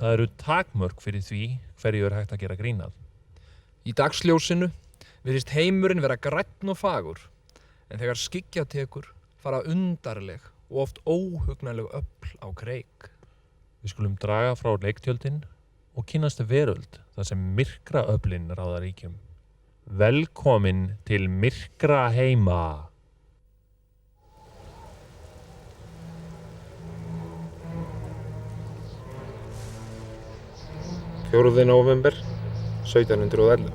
Það eru takmörk fyrir því hverju hægt að gera grín að. Í dagsljósinu virðist heimurinn vera grænn og fagur, en þegar skyggja tekur fara undarleg og oft óhugnanleg öfl á kreik. Við skulum draga frá leiktjöldin og kynnast veröld þar sem myrkra öflin ráða ríkjum. Velkomin til myrkra heima. 4. nóvember 1711.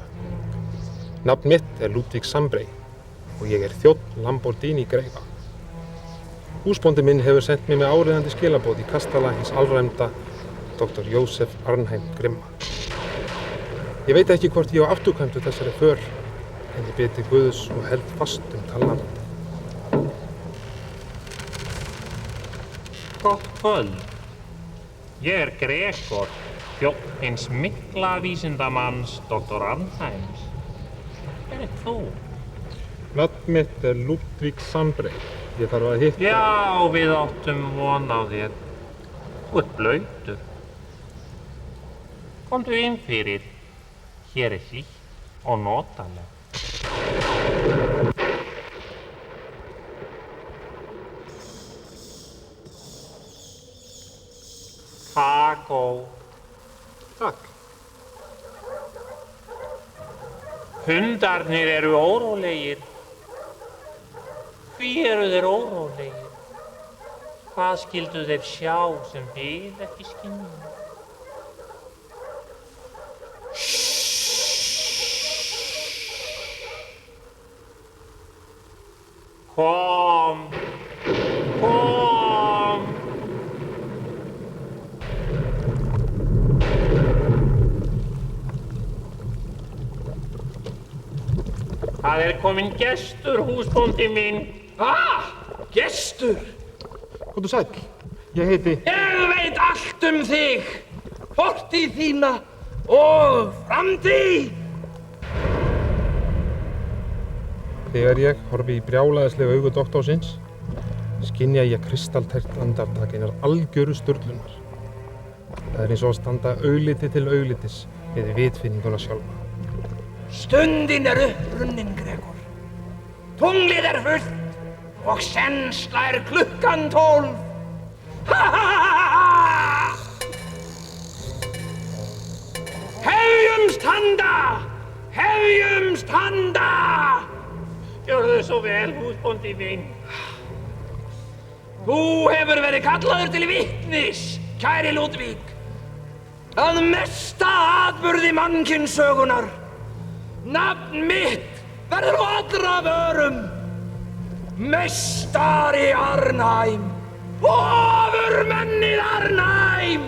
Nafn mitt Ludvig Sambrey og ég þjónn Lamborghini greifa. Húsbóndi minn hefur sendt mér með áríðandi skilaboð í kastala hins alræmda Dr. Josef Arnheim Grimma. Ég veit ekki hvort ég á afturkvæmdu þessari för, en ég bið til Guðs og held fast talnabandið. Gott kvöld. Ég Gregor, þjónn hins mikla vísindamanns Dr. Arnheims. Hver þú? Nafn mitt Ludvig Sambrey. Ég þarf að hitta... Já, við áttum von á þér. Þú ert blautur. Komdu inn fyrir. Hér hlýtt og notalegt. Kakó. Takk. Hundarnir eru órólegir. Hví eru þeir órólegir? Hvað skyldu þeir sjá sem við ekki skynjum? Kom! Kom! Það kominn gestur, húsbóndi minn. Gestur! Komdu sæll. Ég heiti... Ég veit allt þig, fortíð þína og framtíð. Þegar ég horfi í brjálæðislega augu doktorsins, skynja ég kristaltært andartak einar algjöru sturlunar. Það eins og að standa augliti til auglitis við vitfinninguna sjálfa. Stundin upprunnin, Gregor. Tunglið fullt og senn slær klukkan 12. Hefjumst handa! Hefjumst handa! Gjörðu svo vel, húsbóndi minn. Þú hefur verið kallaður til vitnis, kæri Ludvig, að mesta atburði mannkynssögunnar. Nafn mitt verður á allra vörum. Meistari Arnheim, ofurmennið Arnheim.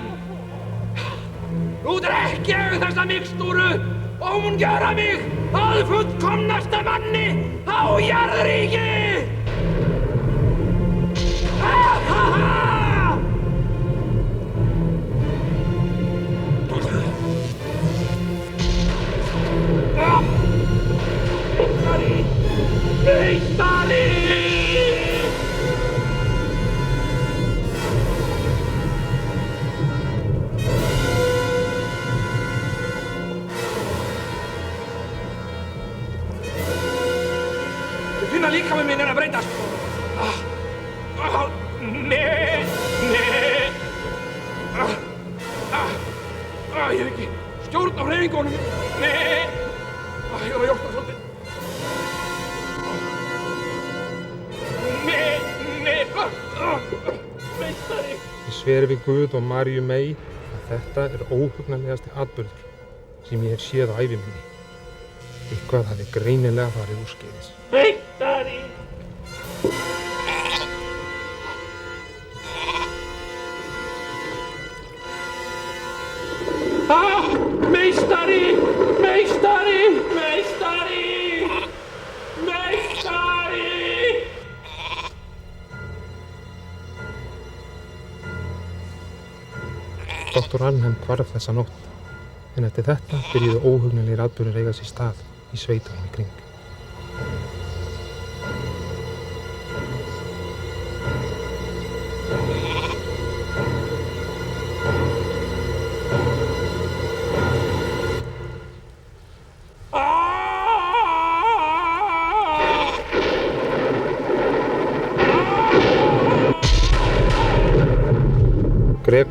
Nú drekk ég þessa mikstúru og hún gjöra mig að fullkomnasta manni á jarðríki. Meistari! Ég finna líkaminn minn að breytast. Nei! Ég hef ekki stjórn á hreyfingunum. Nei! Ég er að jórna svolítið. Meistari! Ég sveri við Guð og Maríu mey að þetta óhugnanlegasti atburður sem ég hef séð á ævi minni. Eitthvað hafi greinilega farið úrskeiðis. Meistari! Meistari! Meistari! Meistari! Meistari! Dr. Arnheim hvarf þessa nótt, en eftir þetta byrjuðu óhugnanlegir atburðir eiga sér stað í sveitunum í kring.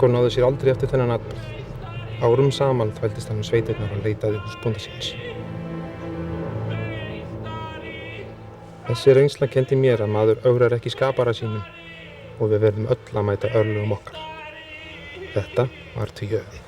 Hákon náði sér aldrei eftir þennan atburð. Árum saman þvældist hann sveitirnar og leitaði húsbónda síns. Þessi reynsla kenndi mér að maður ögrar ekki skapara sínum og við verðum öll að mæta örlögum okkar. Þetta var Tvíhöfði.